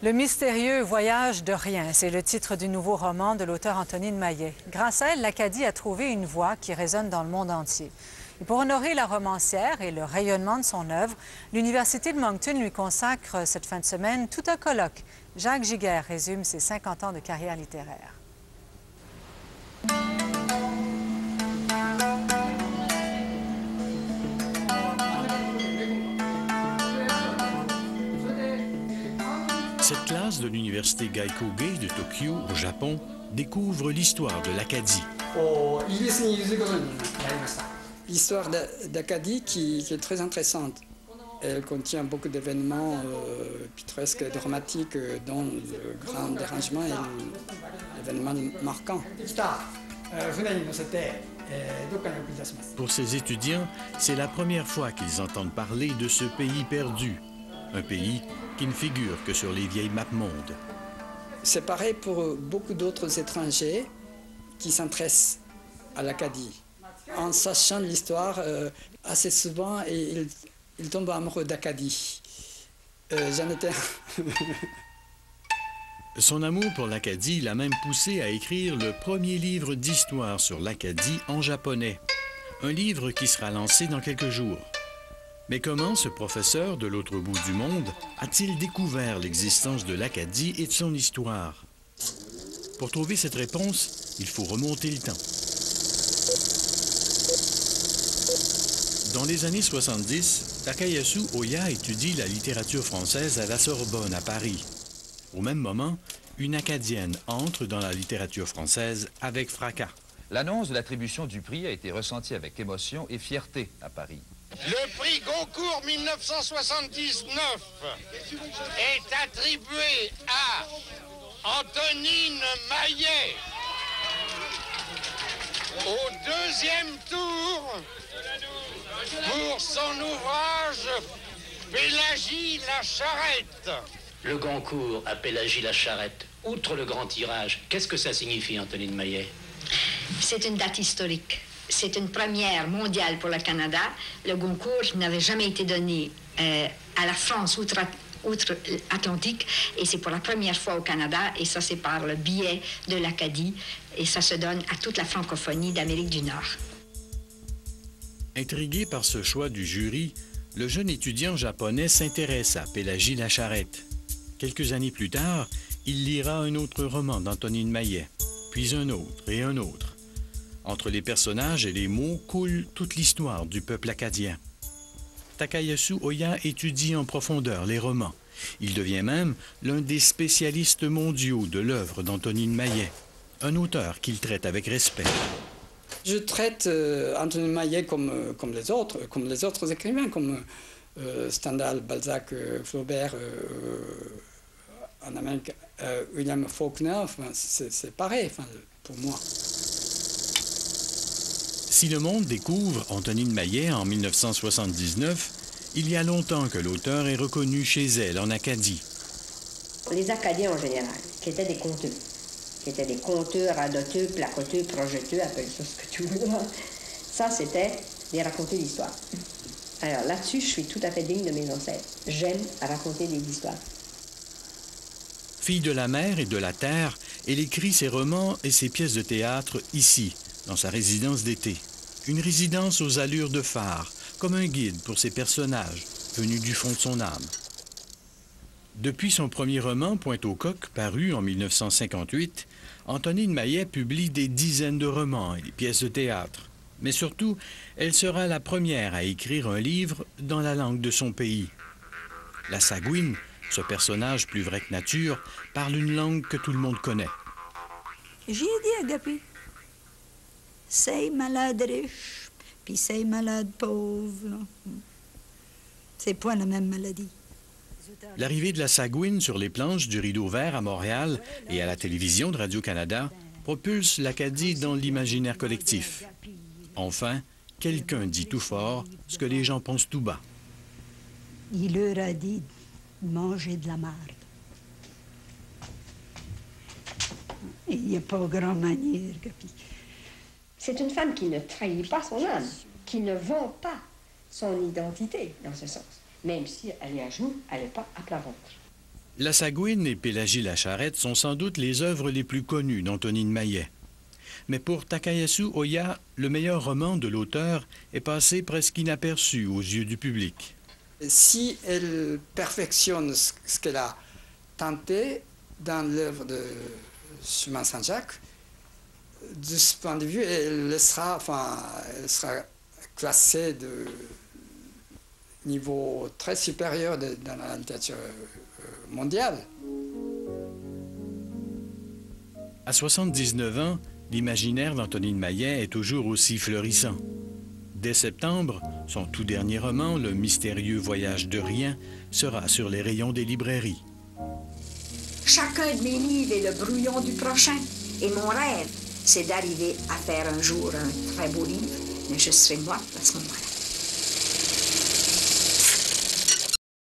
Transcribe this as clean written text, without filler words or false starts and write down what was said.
Le mystérieux voyage de rien, c'est le titre du nouveau roman de l'auteur Antonine Maillet. Grâce à elle, l'Acadie a trouvé une voix qui résonne dans le monde entier. Et pour honorer la romancière et le rayonnement de son œuvre, l'Université de Moncton lui consacre cette fin de semaine tout un colloque. Jacques Giguère résume ses 50 ans de carrière littéraire. Cette classe de l'université Gaikōge de Tokyo, au Japon, découvre l'histoire de l'Acadie. L'histoire d'Acadie qui est très intéressante. Elle contient beaucoup d'événements pittoresques et dramatiques, dont le grand dérangement et l'événement marquant. Pour ces étudiants, c'est la première fois qu'ils entendent parler de ce pays perdu. Un pays qui ne figure que sur les vieilles maps monde. C'est pareil pour beaucoup d'autres étrangers qui s'intéressent à l'Acadie. En sachant l'histoire, assez souvent, ils tombent amoureux d'Acadie. J'en étais... Son amour pour l'Acadie l'a même poussé à écrire le premier livre d'histoire sur l'Acadie en japonais. Un livre qui sera lancé dans quelques jours. Mais comment ce professeur de l'autre bout du monde a-t-il découvert l'existence de l'Acadie et de son histoire? Pour trouver cette réponse, il faut remonter le temps. Dans les années 70, Takayasu Oya étudie la littérature française à la Sorbonne, à Paris. Au même moment, une Acadienne entre dans la littérature française avec fracas. L'annonce de l'attribution du prix a été ressentie avec émotion et fierté à Paris. Le prix Goncourt 1979 est attribué à Antonine Maillet. Au deuxième tour, pour son ouvrage Pélagie la Charrette. Le Goncourt à Pélagie la Charrette, outre le grand tirage, qu'est-ce que ça signifie, Antonine Maillet? C'est une date historique. C'est une première mondiale pour le Canada. Le Goncourt n'avait jamais été donné à la France outre-Atlantique et c'est pour la première fois au Canada et ça c'est par le biais de l'Acadie et ça se donne à toute la francophonie d'Amérique du Nord. Intrigué par ce choix du jury, le jeune étudiant japonais s'intéresse à Pélagie la Charrette. Quelques années plus tard, il lira un autre roman d'Antonine Maillet, puis un autre et un autre. Entre les personnages et les mots coule toute l'histoire du peuple acadien. Takayasu Oya étudie en profondeur les romans. Il devient même l'un des spécialistes mondiaux de l'œuvre d'Antonine Maillet, un auteur qu'il traite avec respect. Je traite Antonine Maillet comme les autres écrivains, comme Stendhal, Balzac, Flaubert, en Amérique, William Faulkner, enfin, c'est pareil pour moi. Si le monde découvre Antonine Maillet en 1979, il y a longtemps que l'auteur est reconnu chez elle en Acadie. Les Acadiens en général, qui étaient des conteurs, radoteux, placoteux, projeteux, appelle ça ce que tu veux. Ça, c'était les raconter l'histoire. Alors là-dessus, je suis tout à fait digne de mes ancêtres. J'aime raconter des histoires. Fille de la mer et de la terre, elle écrit ses romans et ses pièces de théâtre ici, dans sa résidence d'été. Une résidence aux allures de phare, comme un guide pour ses personnages, venus du fond de son âme. Depuis son premier roman, Pointe-aux-Coques, paru en 1958, Antonine Maillet publie des dizaines de romans et des pièces de théâtre. Mais surtout, elle sera la première à écrire un livre dans la langue de son pays. La Sagouine, ce personnage plus vrai que nature, parle une langue que tout le monde connaît. J'ai dit à Gapi, c'est malade riche, puis c'est malade pauvre. C'est pas la même maladie. L'arrivée de la Sagouine sur les planches du Rideau Vert à Montréal et à la télévision de Radio-Canada propulse l'Acadie dans l'imaginaire collectif. Enfin, quelqu'un dit tout fort ce que les gens pensent tout bas. Il leur a dit de manger de la marde. Il n'y a pas grand manière, Gapi. C'est une femme qui ne trahit pas son âme, qui ne vend pas son identité, dans ce sens. Même si elle est à genoux, elle n'est pas à plat ventre. La Sagouine et Pélagie la Charrette sont sans doute les œuvres les plus connues d'Antonine Maillet. Mais pour Takayasu Oya, le meilleur roman de l'auteur est passé presque inaperçu aux yeux du public. Si elle perfectionne ce qu'elle a tenté dans l'œuvre de Chemin Saint-Jacques, de ce point de vue, elle sera classée de niveau très supérieur dans la littérature mondiale. À 79 ans, l'imaginaire d'Antonine Maillet est toujours aussi florissant. Dès septembre, son tout dernier roman, Le mystérieux voyage de rien, sera sur les rayons des librairies. Chacun de mes livres est le brouillon du prochain. Et mon rêve, c'est d'arriver à faire un jour un très beau livre, mais je serai morte à ce moment-là.